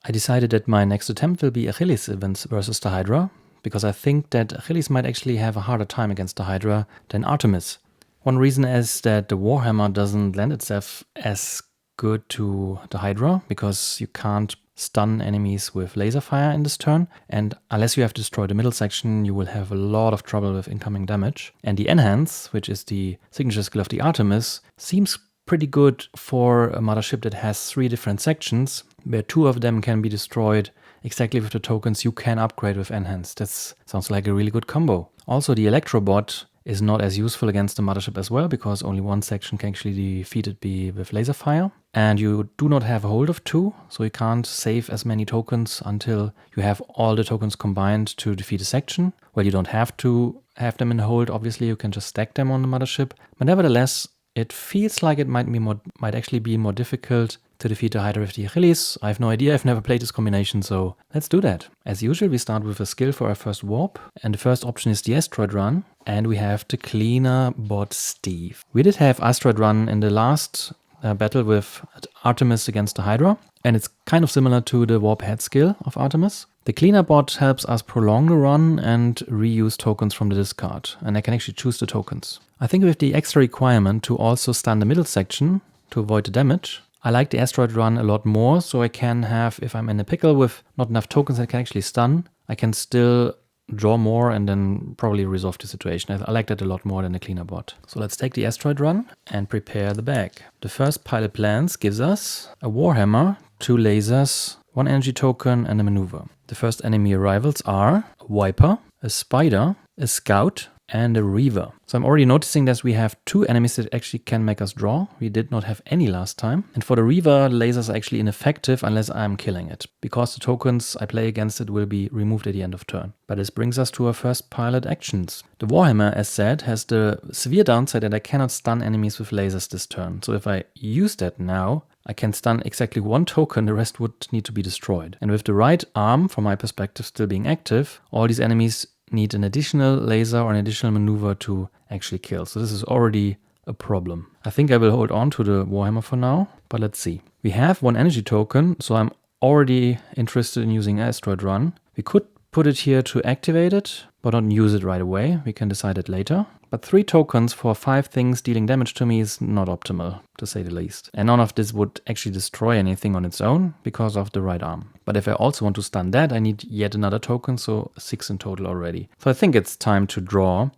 I decided that my next attempt will be Achilles events versus the Hydra, because I think that Achilles might actually have a harder time against the Hydra than Artemis. One reason is that the Warhammer doesn't lend itself as good to the Hydra, because you can't stun enemies with laser fire in this turn, and unless you have destroyed the middle section, you will have a lot of trouble with incoming damage. And the Enhance, which is the signature skill of the Artemis, seems pretty good for a mothership that has 3 different sections, where 2 of them can be destroyed exactly with the tokens you can upgrade with Enhance. That sounds like a really good combo. Also, the Electrobot is not as useful against the mothership as well, because only 1 section can actually defeat it with laser fire. And you do not have a hold of 2, so you can't save as many tokens until you have all the tokens combined to defeat a section. Well, you don't have to have them in hold, obviously, you can just stack them on the mothership. But nevertheless, it feels like it might actually be more difficult to defeat the Hydra with the Achilles. I have no idea, I've never played this combination, so let's do that. As usual, we start with a skill for our first warp, and the first option is the Asteroid Run, and we have the cleaner bot Steve. We did have Asteroid Run in the last battle with Artemis against the Hydra, and it's kind of similar to the warp head skill of Artemis. The cleaner bot helps us prolong the run and reuse tokens from the discard, and I can actually choose the tokens. I think with the extra requirement to also stun the middle section to avoid the damage, I like the Asteroid Run a lot more, so I can have, if I'm in a pickle with not enough tokens that can actually stun, I can still draw more and then probably resolve the situation. I like that a lot more than the cleaner bot. So let's take the Asteroid Run and prepare the bag. The first pilot plans gives us a Warhammer, 2 lasers, 1 energy token and a maneuver. The first enemy arrivals are a Viper, a Spider, a Scout, and a Reaver. So I'm already noticing that we have 2 enemies that actually can make us draw. We did not have any last time. And for the Reaver, lasers are actually ineffective unless I'm killing it, because the tokens I play against it will be removed at the end of turn. But this brings us to our first pilot actions. The Warhammer, as said, has the severe downside that I cannot stun enemies with lasers this turn. So if I use that now, I can stun exactly 1 token, the rest would need to be destroyed. And with the right arm, from my perspective, still being active, all these enemies need an additional laser or an additional maneuver to actually kill. So this is already a problem. I think I will hold on to the Warhammer for now, but let's see. We have 1 energy token, so I'm already interested in using Asteroid Run. We could put it here to activate it, but not use it right away. We can decide it later. But 3 tokens for 5 things dealing damage to me is not optimal, to say the least. And none of this would actually destroy anything on its own because of the right arm. But if I also want to stun that, I need yet another token, so 6 in total already. So I think it's time to draw.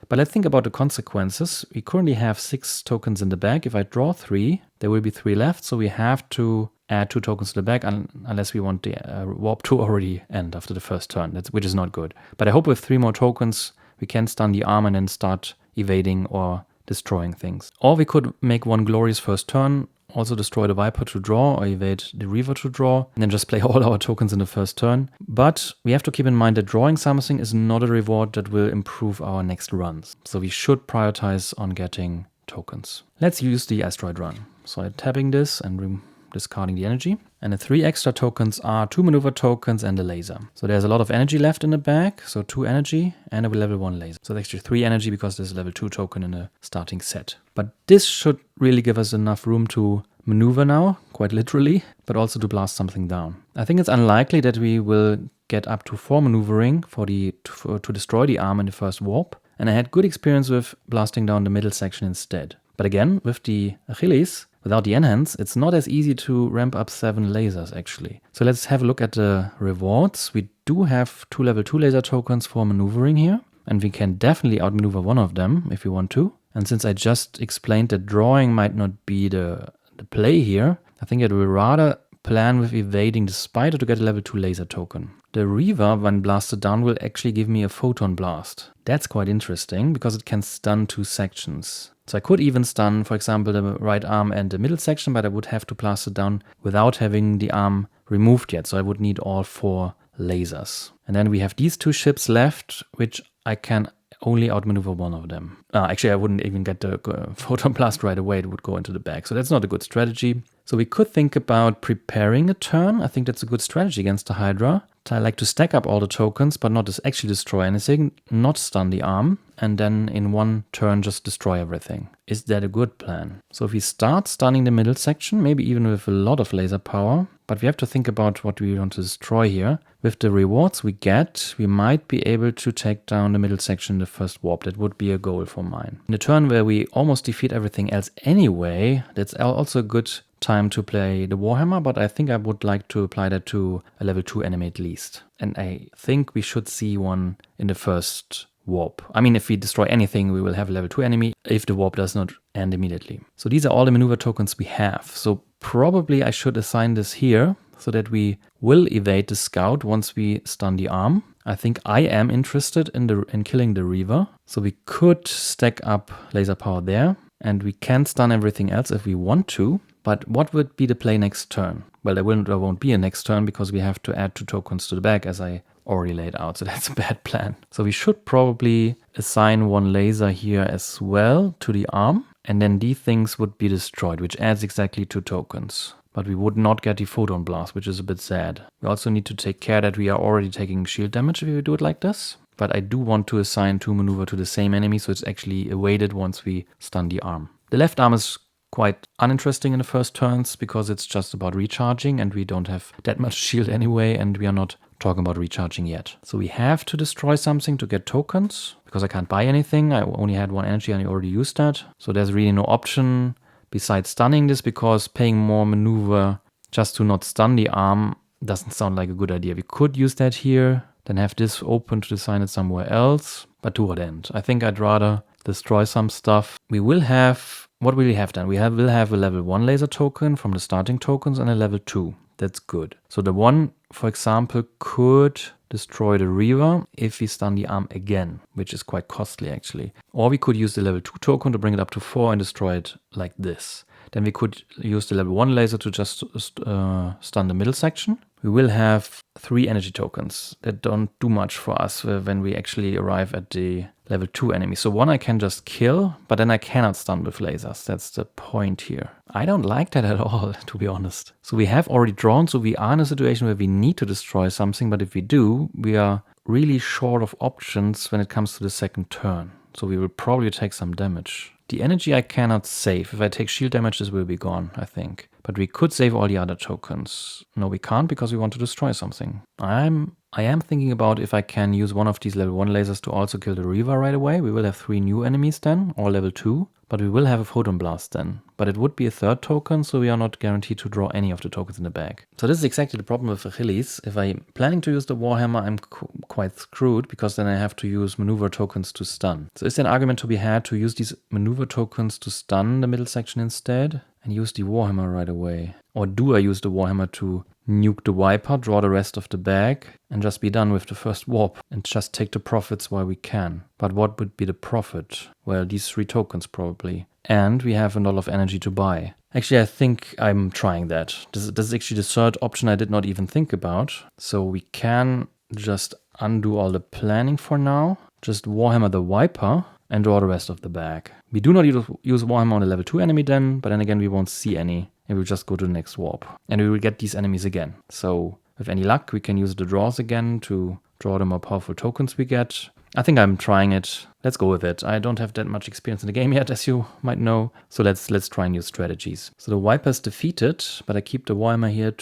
But let's think about the consequences. We currently have 6 tokens in the bag. If I draw 3, there will be 3 left, so we have to add 2 tokens to the bag unless we want the warp to already end after the first turn, which is not good. But I hope with 3 more tokens, we can stun the arm and then start evading or destroying things. Or we could make 1 glorious first turn, also destroy the Viper to draw or evade the Reaver to draw, and then just play all our tokens in the first turn. But we have to keep in mind that drawing something is not a reward that will improve our next runs. So we should prioritize on getting tokens. Let's use the Asteroid Run. So I'm tapping this and discarding the energy. And the 3 extra tokens are 2 maneuver tokens and a laser. So there's a lot of energy left in the bag. So 2 energy and a level 1 laser. So extra 3 energy because there's a level 2 token in the starting set. But this should really give us enough room to maneuver now, quite literally, but also to blast something down. I think it's unlikely that we will get up to 4 maneuvering to destroy the arm in the first warp. And I had good experience with blasting down the middle section instead. But again, with the Achilles, without the Enhance, it's not as easy to ramp up 7 lasers actually. So let's have a look at the rewards. We do have 2 level 2 laser tokens for maneuvering here, and we can definitely outmaneuver one of them if we want to. And since I just explained that drawing might not be the play here, I think I will rather plan with evading the Spider to get a level 2 laser token. The Reaver, when blasted down, will actually give me a photon blast. That's quite interesting because it can stun 2 sections. So I could even stun, for example, the right arm and the middle section, but I would have to blast it down without having the arm removed yet. So I would need all 4 lasers. And then we have these 2 ships left, which I can only outmaneuver one of them. Actually, I wouldn't even get the photon blast right away. It would go into the bag. So that's not a good strategy. So we could think about preparing a turn. I think that's a good strategy against the Hydra. I like to stack up all the tokens, but not actually destroy anything, not stun the arm, and then in 1 turn just destroy everything. Is that a good plan? So if we start stunning the middle section, maybe even with a lot of laser power, But we have to think about what we want to destroy here. With the rewards we get, we might be able to take down the middle section in the first warp. That would be a goal for mine. In a turn where we almost defeat everything else anyway, that's also a good time to play the Warhammer, but I think I would like to apply that to a level 2 enemy at least. And I think we should see one in the first warp. I mean, if we destroy anything, we will have a level 2 enemy if the warp does not end immediately. So these are all the maneuver tokens we have. So probably I should assign this here so that we will evade the scout once we stun the arm. I think I am interested in killing the Reaver. So we could stack up laser power there, and we can stun everything else if we want to. But what would be the play next turn? Well, there won't be a next turn because we have to add 2 tokens to the back, as I already laid out, so that's a bad plan. So we should probably assign 1 laser here as well to the arm, and then these things would be destroyed, which adds exactly 2 tokens. But we would not get the photon blast, which is a bit sad. We also need to take care that we are already taking shield damage if we do it like this. But I do want to assign 2 maneuver to the same enemy, so it's actually evaded once we stun the arm. The left arm is quite uninteresting in the first turns because it's just about recharging, and we don't have that much shield anyway, and we are not talking about recharging yet. So we have to destroy something to get tokens because I can't buy anything. I only had 1 energy and I already used that. So there's really no option besides stunning this, because paying more maneuver just to not stun the arm doesn't sound like a good idea. We could use that here, then have this open to design it somewhere else, but to what end? I think I'd rather destroy some stuff. We will have, what will we have then? We will have a level 1 laser token from the starting tokens and a level 2. That's good. So the one, for example, could destroy the Reaver if we stun the arm again, which is quite costly actually. Or we could use the level 2 token to bring it up to 4 and destroy it like this. Then we could use the level 1 laser to just stun the middle section. We will have 3 energy tokens that don't do much for us when we actually arrive at the level 2 enemy. So 1 I can just kill, but then I cannot stun with lasers. That's the point here. I don't like that at all, to be honest. So we have already drawn, so we are in a situation where we need to destroy something, but if we do, we are really short of options when it comes to the second turn. So we will probably take some damage. The energy I cannot save. If I take shield damage, this will be gone, I think. But we could save all the other tokens. No, we can't because we want to destroy something. I am thinking about if I can use one of these level 1 lasers to also kill the Reaver right away. We will have 3 new enemies then, all level 2. But we will have a photon blast then. But it would be a 3rd token, so we are not guaranteed to draw any of the tokens in the bag. So this is exactly the problem with Achilles. If I'm planning to use the Warhammer, I'm quite screwed, because then I have to use maneuver tokens to stun. So is there an argument to be had to use these maneuver tokens to stun the middle section instead and use the Warhammer right away? Or do I use the Warhammer to nuke the Viper, draw the rest of the bag, and just be done with the first warp and just take the profits while we can? But what would be the profit? Well, these 3 tokens probably. And we have a lot of energy to buy. Actually, I think I'm trying that. This is actually the 3rd option I did not even think about. So we can just undo all the planning for now. Just Warhammer the Viper and draw the rest of the bag. We do not use Warhammer on a level 2 enemy then, but then again we won't see any. And we'll just go to the next warp. And we will get these enemies again. So with any luck, we can use the draws again to draw the more powerful tokens we get. I think I'm trying it. Let's go with it. I don't have that much experience in the game yet, as you might know. So let's try new strategies. So the Viper is defeated, but I keep the Warhammer here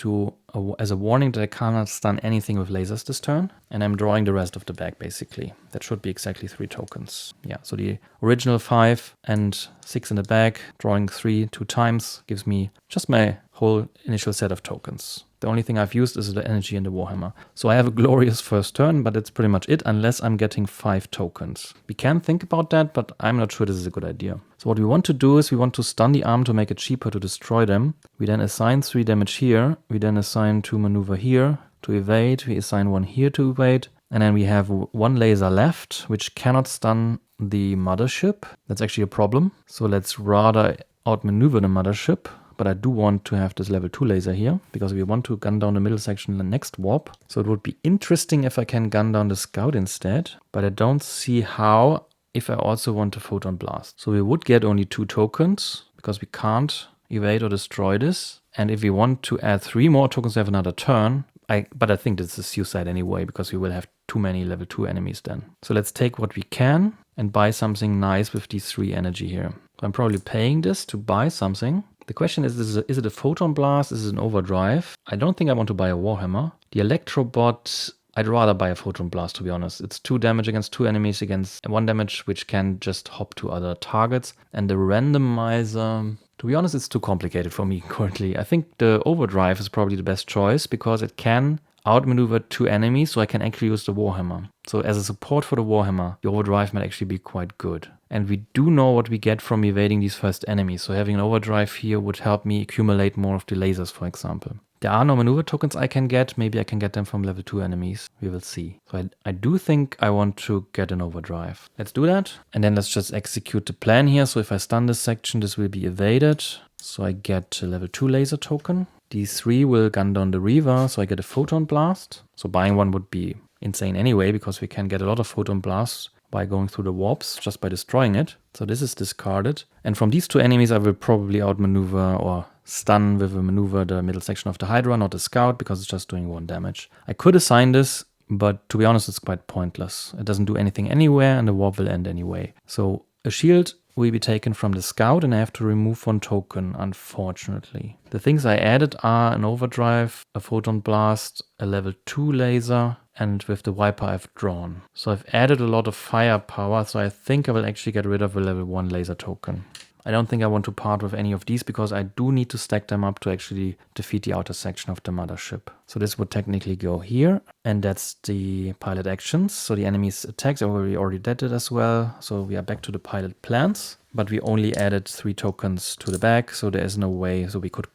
as a warning that I cannot stun anything with lasers this turn. And I'm drawing the rest of the bag, basically. That should be exactly 3 tokens. Yeah, so the original 5 and 6 in the bag, drawing 3 2 times, gives me just my whole initial set of tokens. The only thing I've used is the energy in the Warhammer. So I have a glorious first turn, but that's pretty much it, unless I'm getting 5 tokens. We can think about that, but I'm not sure this is a good idea. So what we want to do is we want to stun the arm to make it cheaper to destroy them. We then assign 3 damage here. We then assign 2 maneuver here to evade. We assign 1 here to evade. And then we have 1 laser left, which cannot stun the mothership. That's actually a problem. So let's rather outmaneuver the mothership. But I do want to have this level 2 laser here, because we want to gun down the middle section in the next warp. So it would be interesting if I can gun down the scout instead, but I don't see how if I also want to photon blast. So we would get only 2 tokens, because we can't evade or destroy this. And if we want to add 3 more tokens to have another turn, but I think this is suicide anyway, because we will have too many level 2 enemies then. So let's take what we can and buy something nice with these 3 energy here. So I'm probably paying this to buy something. The question is it a photon blast? Is it an overdrive? I don't think I want to buy a Warhammer. The Electrobot, I'd rather buy a photon blast, to be honest. It's 2 damage against 2 enemies against 1 damage, which can just hop to other targets. And the randomizer, to be honest, it's too complicated for me currently. I think the overdrive is probably the best choice because it can outmaneuver 2 enemies, so I can actually use the Warhammer. So as a support for the Warhammer, the overdrive might actually be quite good. And we do know what we get from evading these first enemies, so having an overdrive here would help me accumulate more of the lasers, for example. There are no maneuver tokens I can get, maybe I can get them from level 2 enemies, we will see. So I do think I want to get an overdrive. Let's do that, and then let's just execute the plan here. So if I stun this section, this will be evaded, so I get a level 2 laser token. These 3 will gun down the Reaver, so I get a photon blast. So buying one would be insane anyway, because we can get a lot of photon blasts by going through the warps, just by destroying it. So this is discarded. And from these 2 enemies, I will probably outmaneuver or stun with a maneuver the middle section of the Hydra, not the Scout, because it's just doing 1 damage. I could assign this, but to be honest, it's quite pointless. It doesn't do anything anywhere, and the warp will end anyway. So a shield will be taken from the Scout, and I have to remove 1 token, unfortunately. The things I added are an overdrive, a photon blast, a level 2 laser, and with the Viper I've drawn. So I've added a lot of firepower, so I think I will actually get rid of a level 1 laser token. I don't think I want to part with any of these because I do need to stack them up to actually defeat the outer section of the mothership. So this would technically go here, and that's the pilot actions. So the enemy's attacks, we already did it as well. So we are back to the pilot plans, but we only added 3 tokens to the back, so there is no way, so we could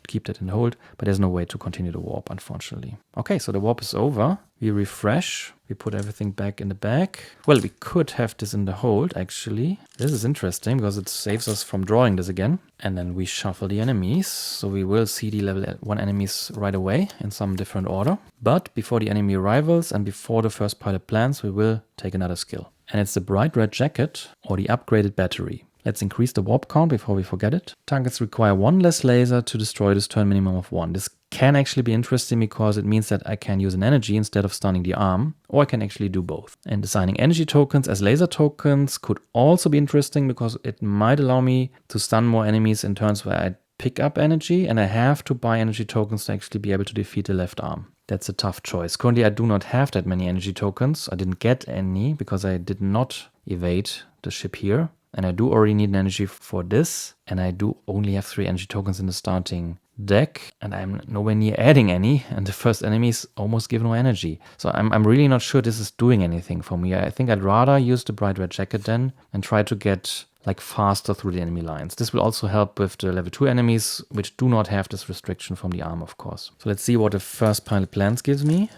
keep that in hold, but there's no way to continue the warp, unfortunately. Okay, so the warp is over. We refresh. We put everything back in the back. Well, we could have this in the hold, actually. This is interesting because it saves us from drawing this again. And then we shuffle the enemies. So we will see the level 1 enemies right away in some different order. But before the enemy arrivals and before the first pilot plans, we will take another skill. And it's the bright red jacket or the upgraded battery. Let's increase the warp count before we forget it. Targets require 1 less laser to destroy this turn, minimum of 1. This can actually be interesting because it means that I can use an energy instead of stunning the arm, or I can actually do both. And assigning energy tokens as laser tokens could also be interesting because it might allow me to stun more enemies in turns where I pick up energy, and I have to buy energy tokens to actually be able to defeat the left arm. That's a tough choice. Currently I do not have that many energy tokens. I didn't get any because I did not evade the ship here. And I do already need an energy for this. And I do only have 3 energy tokens in the starting deck. And I'm nowhere near adding any. And the first enemies almost give no energy. So I'm really not sure this is doing anything for me. I think I'd rather use the bright red jacket then and try to get like faster through the enemy lines. This will also help with the level 2 enemies, which do not have this restriction from the arm, of course. So let's see what the first pilot plans gives me.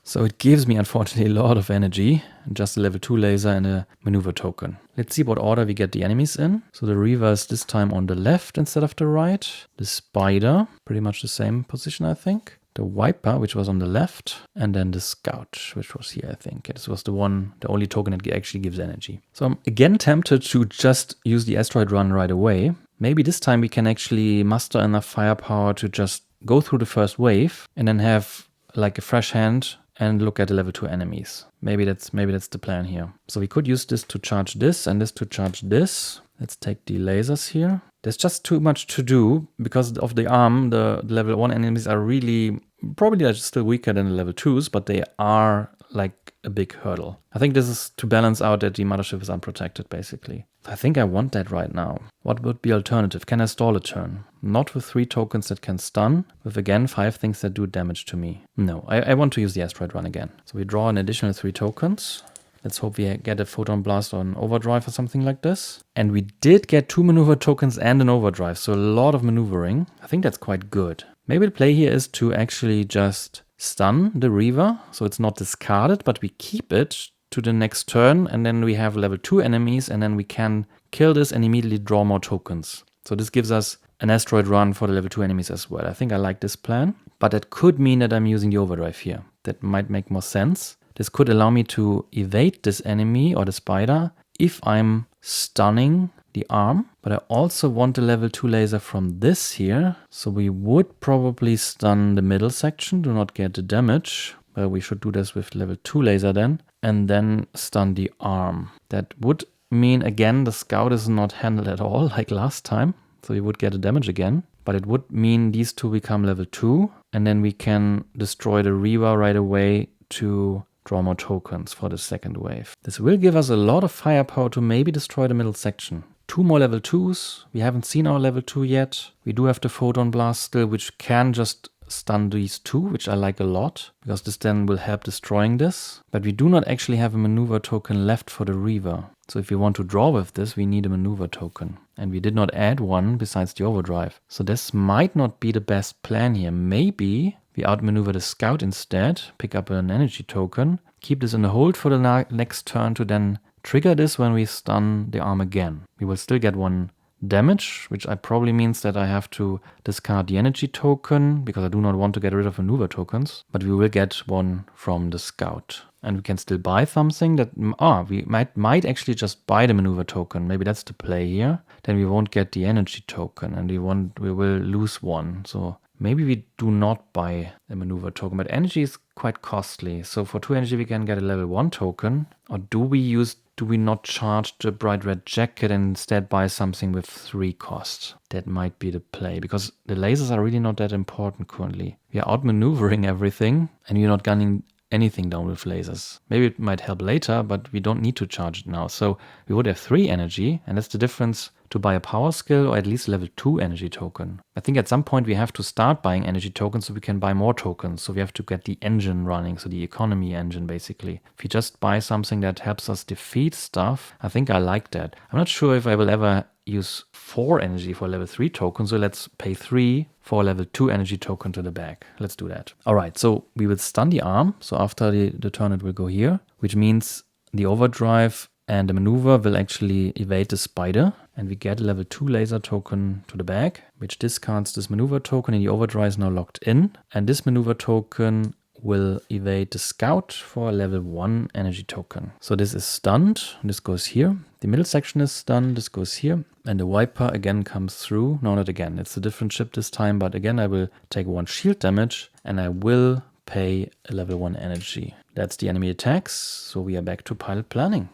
So it gives me, unfortunately, a lot of energy. Just a level 2 laser and a maneuver token. Let's see what order we get the enemies in. So the Reaver is this time on the left instead of the right. The Spider, pretty much the same position, I think. The Viper, which was on the left. And then the Scout, which was here, I think. This was the only token that actually gives energy. So I'm again tempted to just use the asteroid run right away. Maybe this time we can actually muster enough firepower to just go through the first wave and then have like a fresh hand and look at the level 2 enemies. Maybe that's the plan here. So we could use this to charge this and this to charge this. Let's take the lasers here. There's just too much to do because of the arm. The level 1 enemies are really probably still weaker than the level 2s, but they are like a big hurdle. I think this is to balance out that the mothership is unprotected, basically. I think I want that right now. What would be alternative? Can I stall a turn? Not with 3 tokens that can stun, with again 5 things that do damage to me. No, I want to use the asteroid run again. So we draw an additional 3 tokens. Let's hope we get a photon blast or an overdrive or something like this. And we did get 2 maneuver tokens and an overdrive, so a lot of maneuvering. I think that's quite good. Maybe the play here is to actually just stun the Reaver, so it's not discarded, but we keep it to the next turn, and then we have level 2 enemies, and then we can kill this and immediately draw more tokens. So this gives us an asteroid run for the level 2 enemies as well. I think I like this plan, but that could mean that I'm using the overdrive here. That might make more sense. This could allow me to evade this enemy or the Spider if I'm stunning the arm, but I also want the level 2 laser from this here. So we would probably stun the middle section, do not get the damage. Well, we should do this with level 2 laser then, and then stun the arm. That would mean, again, the Scout is not handled at all, like last time. So we would get a damage again. But it would mean these two become level 2. And then we can destroy the Reaver right away to draw more tokens for the second wave. This will give us a lot of firepower to maybe destroy the middle section. 2 more level 2s. We haven't seen our level 2 yet. We do have the Photon Blast still, which can just stun these 2, which I like a lot, because this then will help destroying this. But we do not actually have a maneuver token left for the Reaver. So if we want to draw with this, we need a maneuver token. And we did not add one besides the overdrive. So this might not be the best plan here. Maybe we outmaneuver the scout instead, pick up an energy token, keep this in the hold for the next turn to then trigger this when we stun the arm again. We will still get 1 damage, which probably means that I have to discard the energy token because I do not want to get rid of maneuver tokens, but we will get 1 from the scout. And we can still buy something that, we might actually just buy the maneuver token. Maybe that's the play here. Then we won't get the energy token and we will lose 1. So maybe we do not buy a maneuver token, but energy is quite costly. So for 2 energy we can get a level 1 token. Or do we not charge the bright red jacket and instead buy something with 3 costs? That might be the play, because the lasers are really not that important currently. We are outmaneuvering everything and we're not gunning anything down with lasers. Maybe it might help later, but we don't need to charge it now. So we would have 3 energy, and that's the difference to buy a power skill or at least level 2 energy token. I think at some point we have to start buying energy tokens so we can buy more tokens. So we have to get the engine running, so the economy engine basically. If you just buy something that helps us defeat stuff, I think I like that. I'm not sure if I will ever use 4 energy for level 3 token, so let's pay 3 for a level 2 energy token to the back. Let's do that. Alright, so we will stun the arm, so after the turn it will go here, which means the overdrive and the maneuver will actually evade the spider, and we get a level 2 laser token to the back, which discards this maneuver token, and the overdrive is now locked in, and this maneuver token will evade the scout for a level 1 energy token. So this is stunned, this goes here. The middle section is stunned, this goes here. And the Viper again comes through. No, not again. It's a different ship this time, but again I will take 1 shield damage and I will pay a level 1 energy. That's the enemy attacks, so we are back to pilot planning.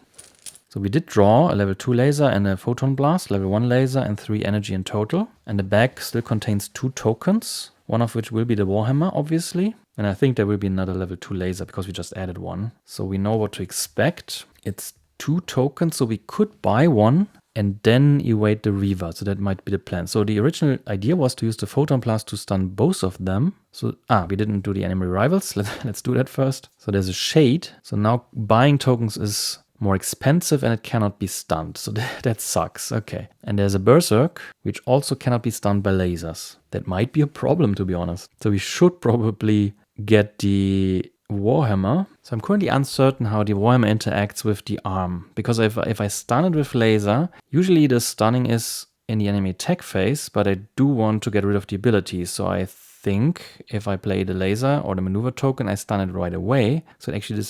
So we did draw a level 2 laser and a photon blast, level 1 laser and 3 energy in total. And the bag still contains 2 tokens, one of which will be the Warhammer, obviously. And I think there will be another level 2 laser because we just added 1. So we know what to expect. It's 2 tokens, so we could buy 1 and then evade the Reaver. So that might be the plan. So the original idea was to use the photon blast to stun both of them. So, we didn't do the enemy rivals. Let's do that first. So there's a shade. So now buying tokens is more expensive and it cannot be stunned. So that sucks. Okay. And there's a Berserk, which also cannot be stunned by lasers. That might be a problem, to be honest. So we should probably get the Warhammer. So I'm currently uncertain how the Warhammer interacts with the arm. Because if I stun it with laser, usually the stunning is in the enemy attack phase, but I do want to get rid of the abilities. So I think if I play the laser or the maneuver token, I stun it right away. So it actually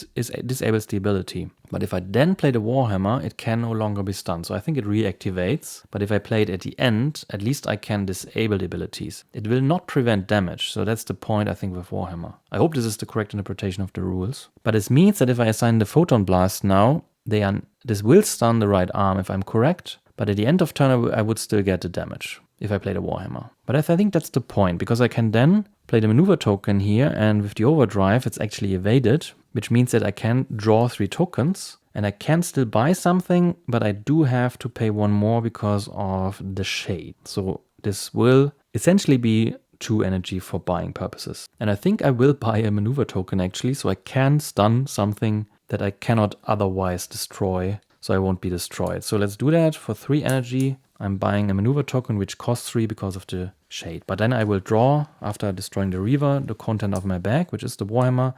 disables the ability. But if I then play the Warhammer, it can no longer be stunned. So I think it reactivates. But if I play it at the end, at least I can disable the abilities. It will not prevent damage. So that's the point, I think, with Warhammer. I hope this is the correct interpretation of the rules. But this means that if I assign the Photon Blast now, this will stun the right arm if I'm correct. But at the end of turn, I would still get the damage if I play the Warhammer. But I think that's the point, because I can then play the maneuver token here, and with the overdrive, it's actually evaded, which means that I can draw 3 tokens, and I can still buy something, but I do have to pay 1 more because of the shade. So this will essentially be 2 energy for buying purposes. And I think I will buy a maneuver token actually, so I can stun something that I cannot otherwise destroy, so I won't be destroyed. So let's do that for 3 energy. I'm buying a maneuver token which costs 3 because of the shade. But then I will draw, after destroying the Reaver, the content of my bag, which is the Warhammer,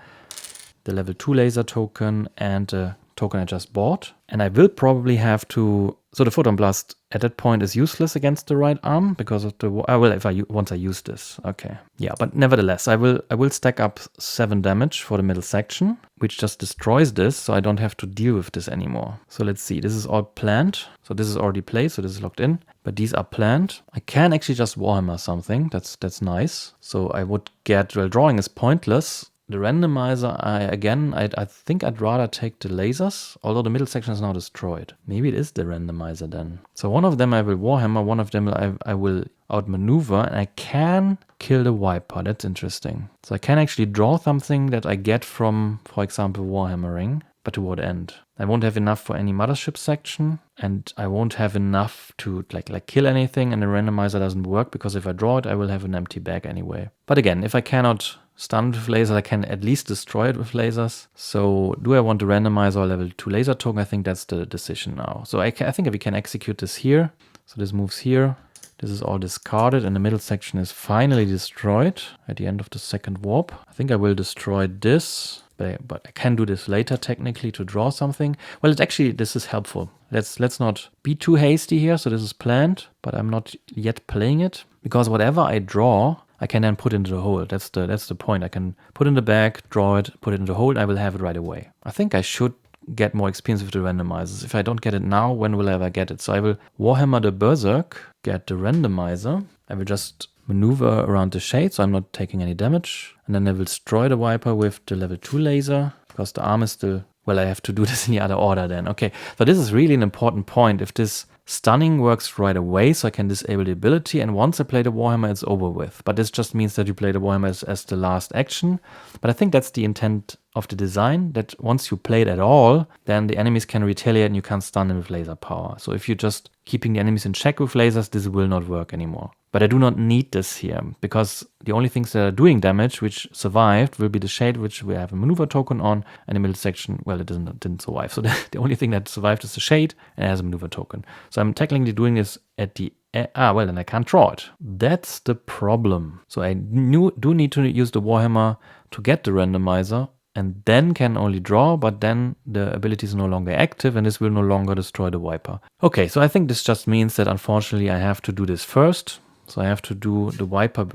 the level 2 laser token, and the token I just bought. And I will probably have to... So the Photon Blast at that point is useless against the right arm because of the... once I use this. Okay. Yeah, but nevertheless, I will stack up 7 damage for the middle section, which just destroys this, so I don't have to deal with this anymore. So let's see. This is all planned. So this is already played, so this is locked in. But these are planned. I can actually just Warhammer something. That's nice. So I would get... Well, drawing is pointless. the randomizer, I think I'd rather take the lasers, although the middle section is now destroyed. Maybe it is the randomizer then. So one of them I will Warhammer, one of them I will outmaneuver, and I can kill the Viper. That's interesting. So I can actually draw something that I get from, for example, Warhammering. But to what end? I won't have enough for any mothership section, and I won't have enough to like kill anything, and the randomizer doesn't work because if I draw it, I will have an empty bag anyway. But again, if I cannot stun it with lasers, I can at least destroy it with lasers. So do I want the randomizer or level 2 laser token? I think that's the decision now. So I think we can execute this here. So this moves here. This is all discarded, and the middle section is finally destroyed at the end of the second warp. I think I will destroy this. But I can do this later technically to draw something. Well, this is helpful. Let's not be too hasty here. So this is planned, but I'm not yet playing it because whatever I draw, I can then put into the hole. That's the point. I can put in the bag, draw it, put it in the hole, and I will have it right away. I think I should get more experience with the randomizers. If I don't get it now, when will I ever get it? So I will Warhammer the Berserk, get the randomizer. I will just maneuver around the shade, so I'm not taking any damage. And then I will destroy the Viper with the level 2 laser, because the arm is still... Well, I have to do this in the other order then. Okay, so this is really an important point. If this stunning works right away, so I can disable the ability, and once I play the Warhammer, it's over with. But this just means that you play the Warhammer as the last action. But I think that's the intent of the design, that once you play it at all, then the enemies can retaliate and you can't stun them with laser power. So if you're just keeping the enemies in check with lasers, this will not work anymore. But I do not need this here, because the only things that are doing damage, which survived, will be the shade, which we have a maneuver token on, and the middle section, well, it didn't survive. So the only thing that survived is the shade, and it has a maneuver token. So I'm technically doing this at the well, then I can't draw it. That's the problem. So I do need to use the Warhammer to get the randomizer, and then can only draw, but then the ability is no longer active, and this will no longer destroy the Viper. Okay, so I think this just means that unfortunately I have to do this first. So I have to do the Viper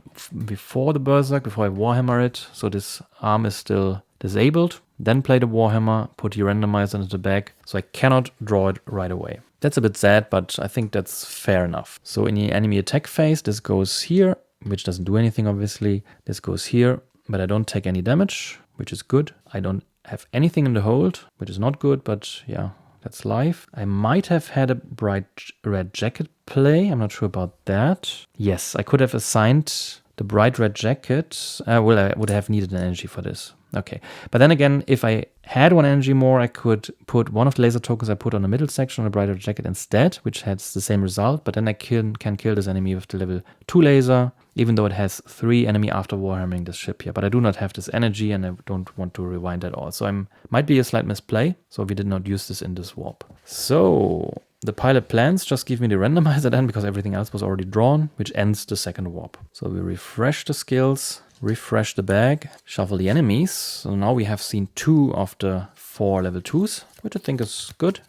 before the Berserk, before I Warhammer it. So this arm is still disabled. Then play the Warhammer, put the randomizer into the bag. So I cannot draw it right away. That's a bit sad, but I think that's fair enough. So in the enemy attack phase, this goes here, which doesn't do anything obviously. This goes here, but I don't take any damage, which is good. I don't have anything in the hold, which is not good, but yeah, that's life. I might have had a bright red jacket play. I'm not sure about that. Yes, I could have assigned the bright red jacket. Well, I would have needed an energy for this. Okay, but then again, if I had one energy more, I could put one of the laser tokens I put on the middle section on the bright red jacket instead, which has the same result, but then I can kill this enemy with the level 2 laser, even though it has 3 enemy after Warhammering this ship here. But I do not have this energy, and I don't want to rewind at all. So might be a slight misplay, so we did not use this in this warp. So the pilot plans just give me the randomizer then, because everything else was already drawn, which ends the second warp. So we refresh the skills, refresh the bag, shuffle the enemies. So now we have seen 2 of the 4 level 2s, which I think is good.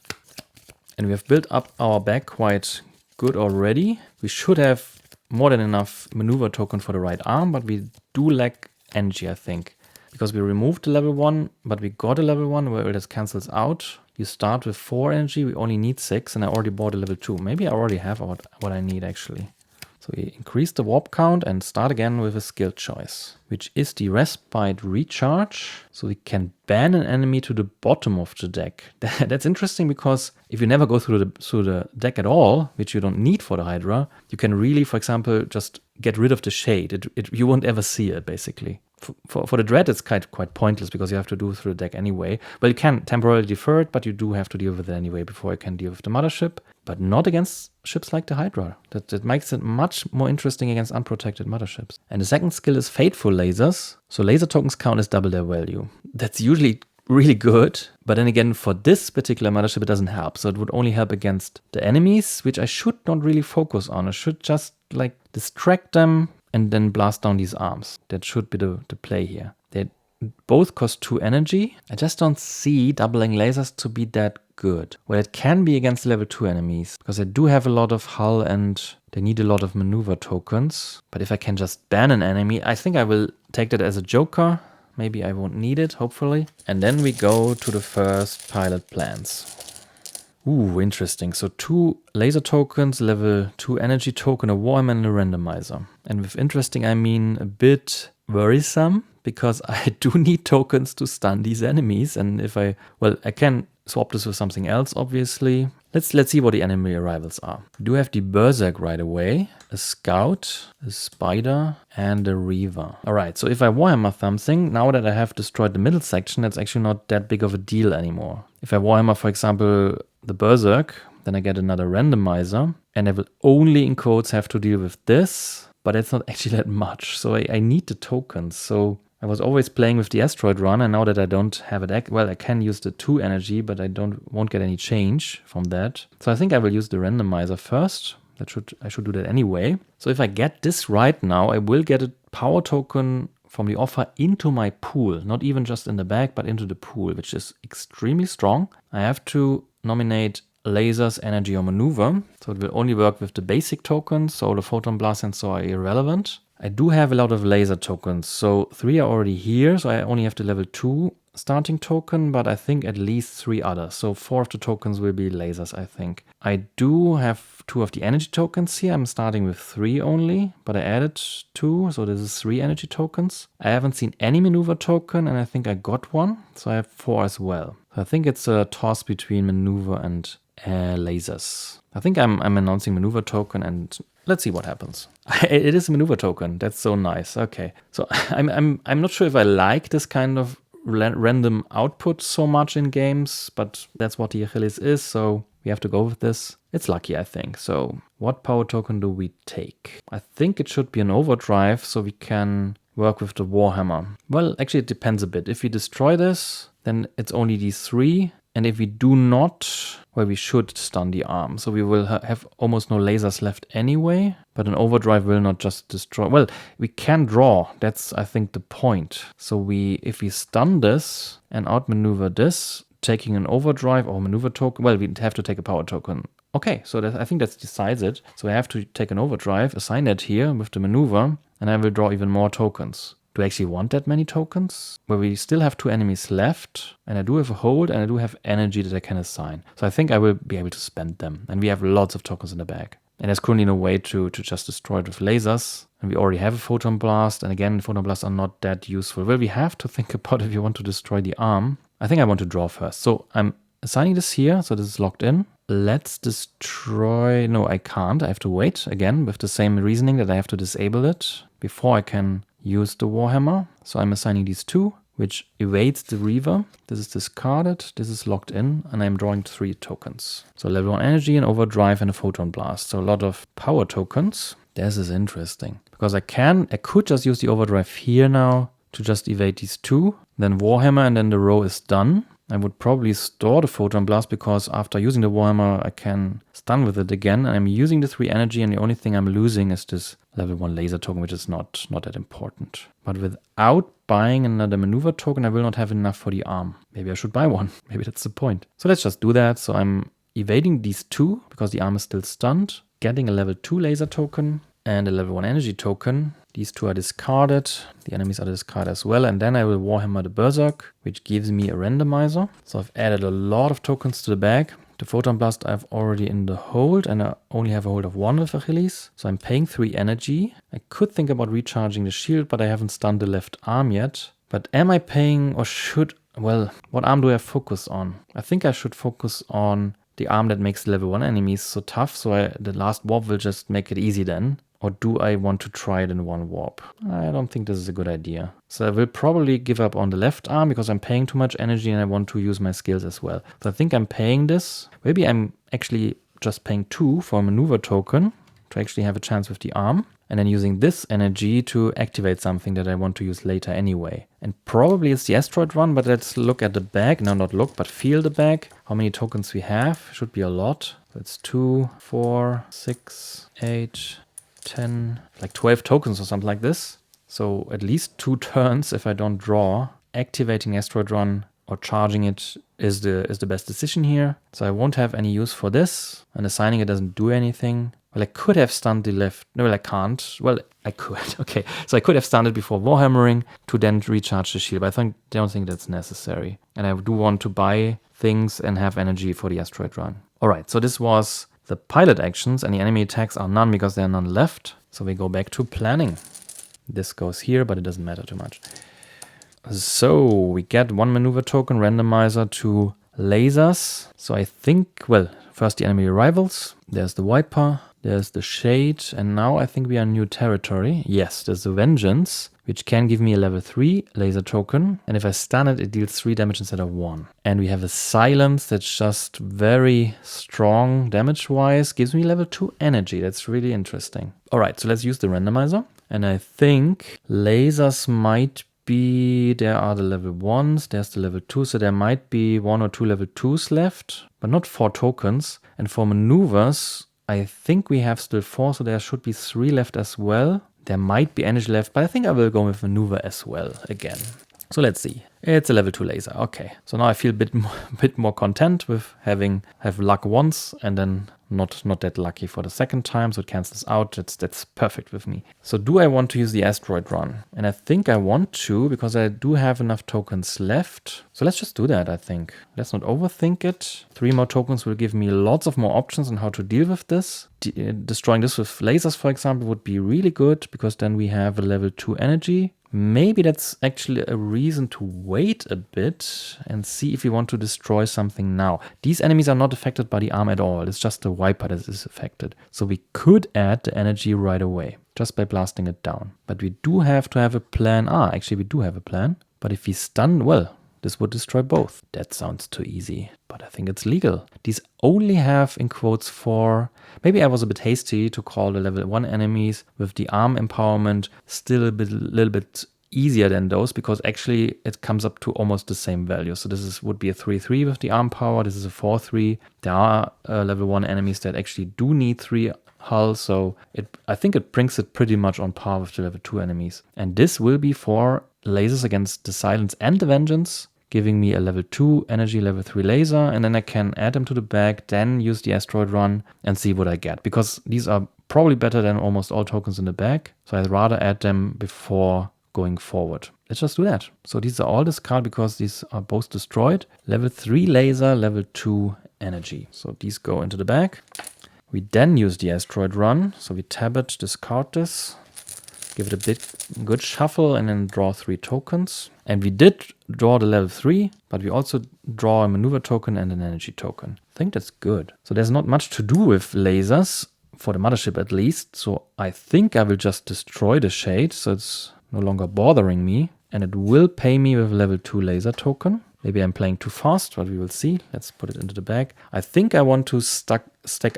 And we have built up our bag quite good already. We should have more than enough maneuver token for the right arm, but we do lack energy, I think. Because we removed the level 1, but we got a level 1 where this cancels out. You start with 4 energy, we only need 6, and I already bought a level 2. Maybe I already have what I need actually. So we increase the warp count and start again with a skill choice, which is the Respite Recharge. So we can ban an enemy to the bottom of the deck. That's interesting, because if you never go through the deck at all, which you don't need for the Hydra, you can really, for example, just get rid of the shade. You won't ever see it, basically. For the Dread, it's quite pointless, because you have to do through the deck anyway. Well, you can temporarily defer it, but you do have to deal with it anyway before you can deal with the mothership. But not against ships like the Hydra. That makes it much more interesting against unprotected motherships. And the second skill is Fateful Lasers. So laser tokens count as double their value. That's usually really good, but then again, for this particular mothership, it doesn't help. So it would only help against the enemies, which I should not really focus on. I should just like distract them and then blast down these arms. That should be the play here. They both cost 2 energy. I just don't see doubling lasers to be that good. Well, it can be against level 2 enemies, because they do have a lot of hull and they need a lot of maneuver tokens. But if I can just ban an enemy, I think I will take that as a joker. Maybe I won't need it, hopefully. And then we go to the first pilot plans. Ooh, interesting. So 2 laser tokens, level 2 energy token, a Warhammer and a randomizer. And with interesting, I mean a bit worrisome because I do need tokens to stun these enemies. And if I can swap this with something else, obviously. Let's see what the enemy arrivals are. We do have the Berserk right away, a Scout, a Spider, and a Reaver. All right, so if I Warhammer something, now that I have destroyed the middle section, that's actually not that big of a deal anymore. If I Warhammer, for example, the Berserk, then I get another randomizer, and I will only, in quotes, have to deal with this, but it's not actually that much. So I need the tokens. So I was always playing with the Asteroid Run, and now that I don't have it, well, I can use the 2 energy, but I won't get any change from that. So I think I will use the randomizer first. I should do that anyway. So if I get this right now, I will get a power token from the offer into my pool, not even just in the bag, but into the pool, which is extremely strong. I have to nominate lasers, energy, or maneuver. So it will only work with the basic tokens, so the photon blast and so are irrelevant. I do have a lot of laser tokens, so 3 are already here, so I only have the level 2 starting token, but I think at least 3 others. So 4 of the tokens will be lasers, I think. I do have 2 of the energy tokens here. I'm starting with 3 only, but I added 2, so this is 3 energy tokens. I haven't seen any maneuver token, and I think I got one, so I have 4 as well. So I think it's a toss between maneuver and lasers. I think I'm announcing maneuver token, and let's see what happens. It is a maneuver token. That's so nice. Okay, so I'm not sure if I like this kind of random output so much in games, but that's what the Achilles is, so we have to go with this. It's lucky, I think. So what power token do we take? I think it should be an overdrive, so we can work with the Warhammer. Well, actually it depends a bit. If we destroy this, then it's only these 3. And if we do not, well, we should stun the arm. So we will have almost no lasers left anyway. But an overdrive will not just destroy. Well, we can draw. That's, I think, the point. So if we stun this and outmaneuver this, taking an overdrive or maneuver token, well, we have to take a power token. Okay, so I think that decides it. So I have to take an overdrive, assign it here with the maneuver, and I will draw even more tokens. Do I actually want that many tokens? Well, we still have 2 enemies left, and I do have a hold, and I do have energy that I can assign. So I think I will be able to spend them, and we have lots of tokens in the bag. And there's currently no way to just destroy it with lasers, and we already have a photon blast, and again, photon blasts are not that useful. Well, we have to think about if you want to destroy the arm. I think I want to draw first. So I'm assigning this here, so this is locked in. Let's destroy... No, I can't. I have to wait, again, with the same reasoning that I have to disable it before I can use the Warhammer. So I'm assigning these 2, which evades the Reaver. This is discarded, this is locked in, and I'm drawing 3 tokens. So level 1 energy, an overdrive, and a photon blast. So a lot of power tokens. This is interesting, because I could just use the overdrive here now to just evade these 2, then Warhammer, and then the row is done. I would probably store the photon blast because after using the Warhammer I can stun with it again. I'm using the 3 energy, and the only thing I'm losing is this level 1 laser token, which is not that important. But without buying another maneuver token, I will not have enough for the arm. Maybe I should buy one. Maybe that's the point. So let's just do that. So I'm evading these 2 because the arm is still stunned, getting a level 2 laser token and a level 1 energy token. These 2 are discarded. The enemies are discarded as well. And then I will Warhammer the Berserk, which gives me a randomizer. So I've added a lot of tokens to the bag. The Photon Blast I've already in the hold, and I only have a hold of 1 with Achilles. So I'm paying 3 energy. I could think about recharging the shield, but I haven't stunned the left arm yet. But am I paying, or should... Well, what arm do I focus on? I think I should focus on the arm that makes level 1 enemies so tough, so the last warp will just make it easy then. Or do I want to try it in 1 warp? I don't think this is a good idea. So I will probably give up on the left arm because I'm paying too much energy and I want to use my skills as well. So I think I'm paying this. Maybe I'm actually just paying 2 for a maneuver token to actually have a chance with the arm. And then using this energy to activate something that I want to use later anyway. And probably it's the asteroid run, but let's look at the bag. No, not look, but feel the bag. How many tokens we have? Should be a lot. So it's 2, 4, 6, 8... 10, like 12 tokens or something like this. So at least 2 turns if I don't draw. Activating Asteroid Run or charging it is the best decision here. So I won't have any use for this, and assigning it doesn't do anything. Well, I could have stunned the left. No, well, I can't. Well, I could. Okay, so I could have stunned it before Warhammering to then recharge the shield, but I don't think that's necessary. And I do want to buy things and have energy for the Asteroid Run. All right, so this was the pilot actions, and the enemy attacks are none because there are none left. So we go back to planning. This goes here, but it doesn't matter too much. So we get 1 maneuver token randomizer to lasers. So I think, well, first the enemy arrivals. There's the Viper. There's the Shade. And now I think we are in new territory. Yes, there's the Vengeance, which can give me a level 3 laser token. And if I stun it, it deals 3 damage instead of 1. And we have a Silence that's just very strong damage-wise. Gives me level 2 energy. That's really interesting. All right, so let's use the randomizer. And I think lasers might be, there are the level 1s, there's the level 2, so there might be 1 or 2 level 2s left, but not 4 tokens. And for maneuvers, I think we have still 4, so there should be 3 left as well. There might be energy left, but I think I will go with maneuver as well again. So let's see. It's a level 2 laser. Okay. So now I feel a bit more content with have luck once and then not that lucky for the second time. So it cancels out. That's perfect with me. So do I want to use the asteroid run? And I think I want to because I do have enough tokens left. So let's just do that, I think. Let's not overthink it. 3 more tokens will give me lots of more options on how to deal with this. Destroying this with lasers, for example, would be really good because then we have a level 2 energy. Maybe that's actually a reason to wait a bit and see if we want to destroy something now. These enemies are not affected by the arm at all. It's just the Viper that is affected. So we could add the energy right away just by blasting it down. But we do have to have a plan. Actually we do have a plan. But if we stun, well, this would destroy both. That sounds too easy, but I think it's legal. These only have, in quotes, 4. Maybe I was a bit hasty to call the level 1 enemies with the arm empowerment still a little bit easier than those because actually it comes up to almost the same value. So this would be a 3-3 with the arm power. This is a 4-3. There are level 1 enemies that actually do need 3 hull, so I think it brings it pretty much on par with the level 2 enemies. And this will be for lasers against the Silence and the Vengeance, giving me a level 2 energy, level 3 laser, and then I can add them to the bag, then use the asteroid run and see what I get. Because these are probably better than almost all tokens in the bag, so I'd rather add them before going forward. Let's just do that. So these are all discarded because these are both destroyed. Level 3 laser, level 2 energy. So these go into the bag. We then use the asteroid run. So we tab it, discard this, give it a good shuffle and then draw 3 tokens. And we did draw the level 3, but we also draw a maneuver token and an energy token. I think that's good. So there's not much to do with lasers, for the mothership at least. So I think I will just destroy the Shade, so it's no longer bothering me. And it will pay me with a level 2 laser token. Maybe I'm playing too fast, but we will see. Let's put it into the bag. I think I want to stack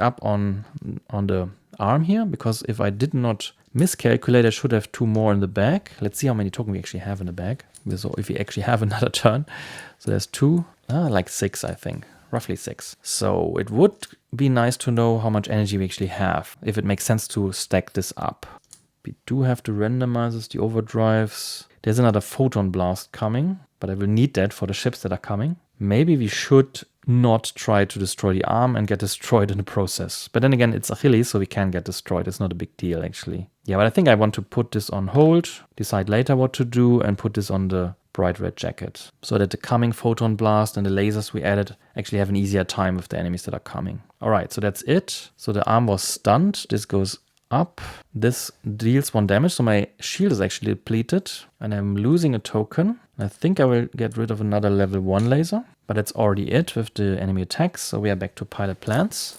up on the arm here, because if I did not miscalculate, I should have 2 more in the bag. Let's see how many tokens we actually have in the bag. So if we actually have another turn. So there's 2, like 6, I think. Roughly 6. So it would be nice to know how much energy we actually have, if it makes sense to stack this up. We do have to randomize the overdrives. There's another photon blast coming, but I will need that for the ships that are coming. Maybe we should not try to destroy the arm and get destroyed in the process. But then again, it's Achilles, so we can get destroyed. It's not a big deal, actually. Yeah, but I think I want to put this on hold, decide later what to do, and put this on the bright red jacket, so that the coming photon blast and the lasers we added actually have an easier time with the enemies that are coming. All right, so that's it. So the arm was stunned. This goes up. This deals 1 damage, so my shield is actually depleted, and I'm losing a token. I think I will get rid of another level 1 laser, but that's already it with the enemy attacks, so we are back to pilot plans.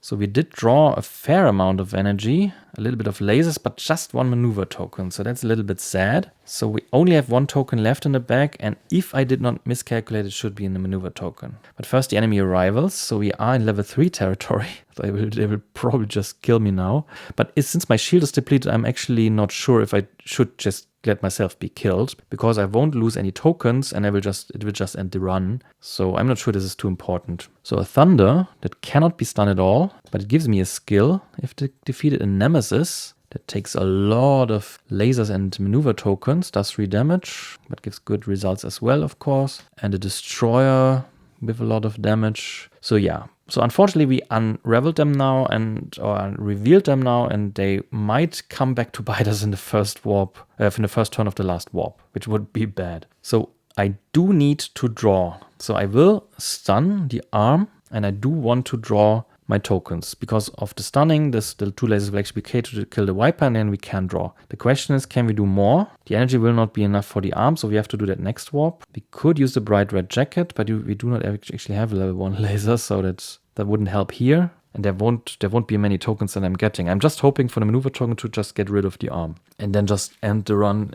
So we did draw a fair amount of energy, a little bit of lasers, but just 1 maneuver token. So that's a little bit sad. So we only have 1 token left in the bag. And if I did not miscalculate, it should be in the maneuver token. But first the enemy arrivals. So we are in level 3 territory. So they will probably just kill me now. But since my shield is depleted, I'm actually not sure if I should just let myself be killed, because I won't lose any tokens and it will just end the run. So I'm not sure this is too important. So a Thunder that cannot be stunned at all, but it gives me a skill. If defeated a Nemesis, that takes a lot of lasers and maneuver tokens, does 3 damage, but gives good results as well, of course. And a Destroyer with a lot of damage. So yeah. So unfortunately we unraveled them now or revealed them now, and they might come back to bite us in the first warp, in the first turn of the last warp, which would be bad. So I do need to draw. So I will stun the arm, and I do want to draw my tokens. Because of the stunning, the 2 lasers will actually be okay to kill the Viper, and then we can draw. The question is, can we do more? The energy will not be enough for the arm, so we have to do that next warp. We could use the bright red jacket, but we do not actually have a level 1 laser, so that wouldn't help here. And there won't be many tokens that I'm getting. I'm just hoping for the maneuver token to just get rid of the arm. And then just end the run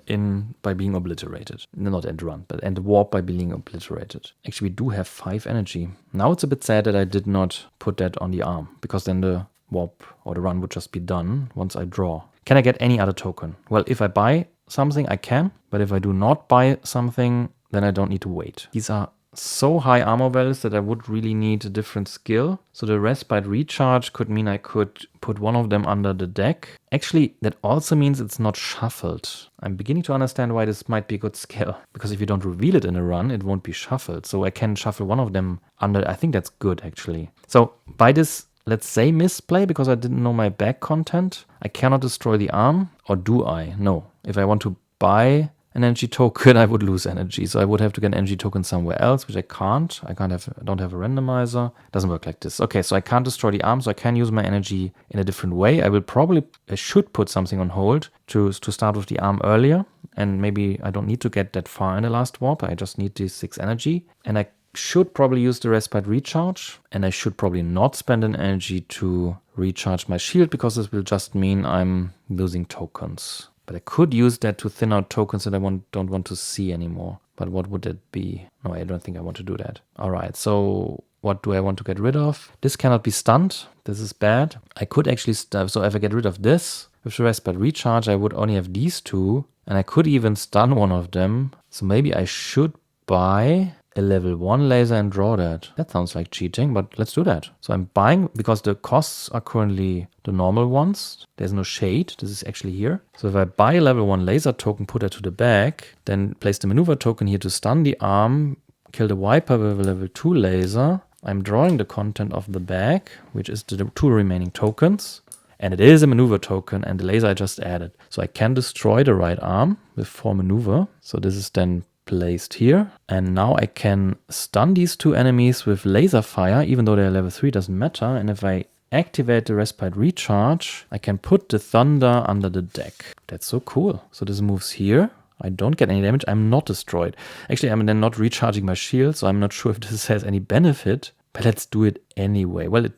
by being obliterated. No, not end the run, but end the warp by being obliterated. Actually, we do have 5 energy. Now it's a bit sad that I did not put that on the arm, because then the warp or the run would just be done once I draw. Can I get any other token? Well, if I buy something, I can. But if I do not buy something, then I don't need to wait. These are so high armor values that I would really need a different skill. So the respite recharge could mean I could put one of them under the deck. Actually, that also means it's not shuffled. I'm beginning to understand why this might be a good skill. Because if you don't reveal it in a run, it won't be shuffled. So I can shuffle one of them under. I think that's good, actually. So by this, let's say, misplay, because I didn't know my bag content, I cannot destroy the arm. Or do I? No. If I want to buy an energy token, I would lose energy. So I would have to get an energy token somewhere else, which I can't. I don't have a randomizer. It doesn't work like this. Okay, so I can't destroy the arm, so I can use my energy in a different way. I should put something on hold to start with the arm earlier. And maybe I don't need to get that far in the last warp. I just need this 6 energy. And I should probably use the respite recharge. And I should probably not spend an energy to recharge my shield, because this will just mean I'm losing tokens. But I could use that to thin out tokens that I don't want to see anymore. But what would it be? No, I don't think I want to do that. All right, so what do I want to get rid of? This cannot be stunned. This is bad. I could actually, so if I get rid of this, with the respite recharge, I would only have these 2. And I could even stun one of them. So maybe I should buy a level 1 laser and draw that. That sounds like cheating, but let's do that. So I'm buying, because the costs are currently the normal ones. There's no shade. This is actually here. So if I buy a level 1 laser token, put that to the back, then place the maneuver token here to stun the arm, kill the Viper with a level 2 laser. I'm drawing the content of the bag, which is the 2 remaining tokens. And it is a maneuver token, and the laser I just added. So I can destroy the right arm with 4 maneuver. So this is then placed here, and now I can stun these 2 enemies with laser fire, even though they're level 3, doesn't matter. And if I activate the respite recharge, I can put the thunder under the deck. That's so cool. So this moves here. I don't get any damage. I'm not destroyed. Actually, I'm then not recharging my shield, so I'm not sure if this has any benefit. But let's do it anyway. Well,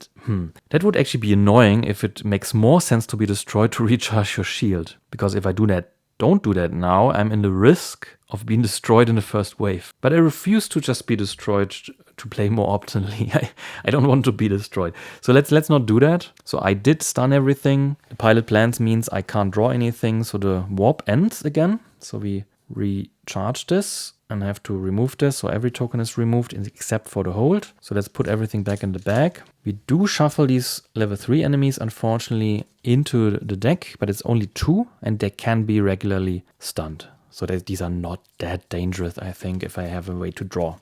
that would actually be annoying if it makes more sense to be destroyed to recharge your shield. Because if I don't do that now, I'm in the risk of being destroyed in the first wave. But I refuse to just be destroyed to play more optimally. I don't want to be destroyed. So let's not do that. So I did stun everything. The pilot plans means I can't draw anything. So the warp ends again. So we recharge this. And I have to remove this, so every token is removed except for the hold. So let's put everything back in the bag. We do shuffle these level 3 enemies, unfortunately, into the deck, but it's only 2, and they can be regularly stunned. So these are not that dangerous, I think, if I have a way to draw.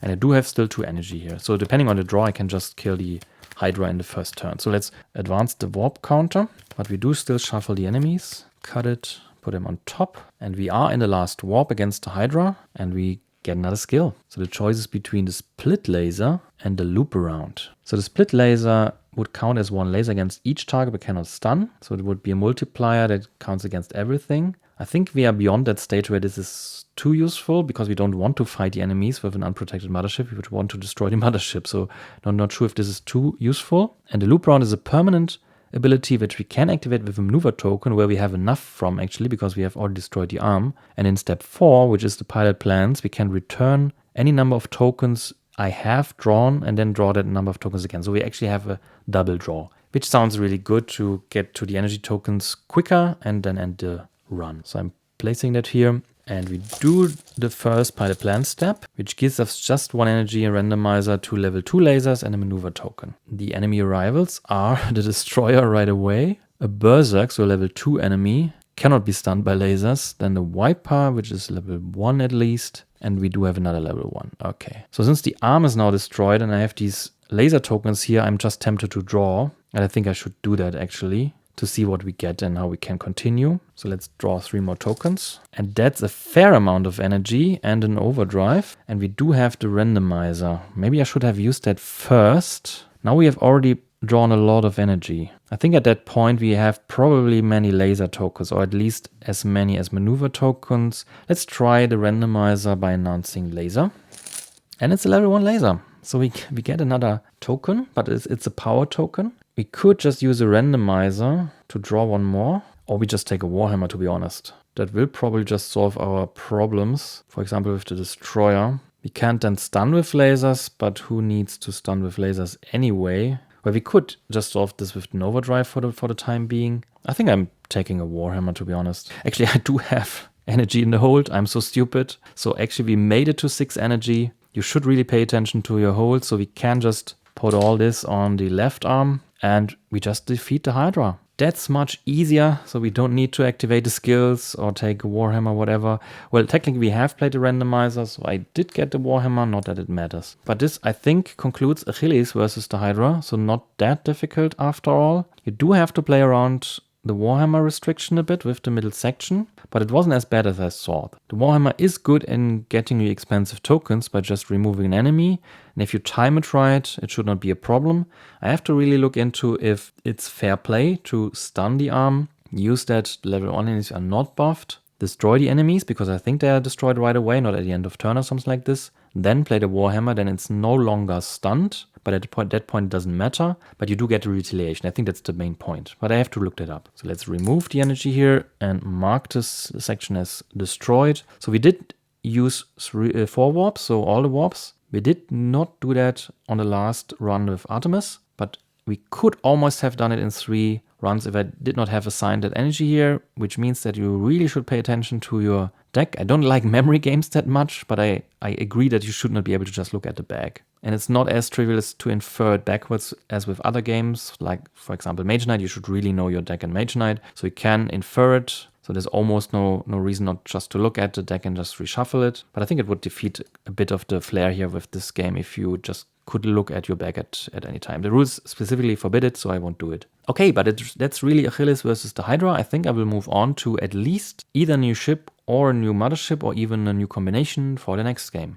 And I do have still 2 energy here. So depending on the draw, I can just kill the Hydra in the first turn. So let's advance the warp counter, but we do still shuffle the enemies. Cut it. Put them on top, and we are in the last warp against the Hydra, and we get another skill. So the choice is between the split laser and the loop around. So the split laser would count as 1 laser against each target but cannot stun. So it would be a multiplier that counts against everything. I think we are beyond that stage where this is too useful, because we don't want to fight the enemies with an unprotected mothership. We would want to destroy the mothership. So I'm not sure if this is too useful. And the loop around is a permanent ability which we can activate with a maneuver token, where we have enough from, actually, because we have already destroyed the arm. And in step 4, which is the pilot plans, we can return any number of tokens I have drawn and then draw that number of tokens again. So we actually have a double draw, which sounds really good to get to the energy tokens quicker and then end the run. So I'm placing that here. And we do the first pilot plan step, which gives us just 1 energy, a randomizer, 2 level 2 lasers, and a maneuver token. The enemy arrivals are the destroyer right away, a berserk, so a level 2 enemy, cannot be stunned by lasers, then the Viper, which is level 1 at least, and we do have another level 1. Okay. So since the arm is now destroyed and I have these laser tokens here, I'm just tempted to draw, and I think I should do that actually, to see what we get and how we can continue. So let's draw 3 more tokens. And that's a fair amount of energy and an overdrive. And we do have the randomizer. Maybe I should have used that first. Now we have already drawn a lot of energy. I think at that point we have probably many laser tokens, or at least as many as maneuver tokens. Let's try the randomizer by announcing laser. And it's a level 1 laser. So we get another token, but it's a power token. We could just use a randomizer to draw one more, or we just take a Warhammer, to be honest. That will probably just solve our problems. For example, with the destroyer. We can't then stun with lasers, but who needs to stun with lasers anyway? Well, we could just solve this with an overdrive for the time being. I think I'm taking a Warhammer, to be honest. Actually, I do have energy in the hold. I'm so stupid. So actually, we made it to 6 energy. You should really pay attention to your hold. So we can just put all this on the left arm and we just defeat the Hydra. That's much easier, so we don't need to activate the skills or take a Warhammer, whatever. Well, technically we have played the randomizer, so I did get the Warhammer, not that it matters. But this, I think, concludes Achilles versus the Hydra, so not that difficult after all. You do have to play around the Warhammer restriction a bit with the middle section, but it wasn't as bad as I thought. The Warhammer is good in getting you expensive tokens by just removing an enemy, and if you time it right, it should not be a problem. I have to really look into if it's fair play to stun the arm, use that level 1 enemies are not buffed, destroy the enemies, because I think they are destroyed right away, not at the end of turn or something like this, then play the Warhammer, then it's no longer stunned, but at that point it doesn't matter, but you do get a retaliation. I think that's the main point, but I have to look that up. So let's remove the energy here and mark this section as destroyed. So we did use 4 warps, so all the warps. We did not do that on the last run with Artemis, but we could almost have done it in 3 runs if I did not have assigned that energy here, which means that you really should pay attention to your deck. I don't like memory games that much, but I agree that you should not be able to just look at the bag. And it's not as trivial as to infer it backwards as with other games, like for example Mage Knight. You should really know your deck in Mage Knight, so you can infer it. So there's almost no reason not just to look at the deck and just reshuffle it. But I think it would defeat a bit of the flair here with this game if you just could look at your bag at any time. The rules specifically forbid it, so I won't do it. Okay, but that's really Achilles versus the Hydra. I think I will move on to at least either a new ship or a new mothership or even a new combination for the next game.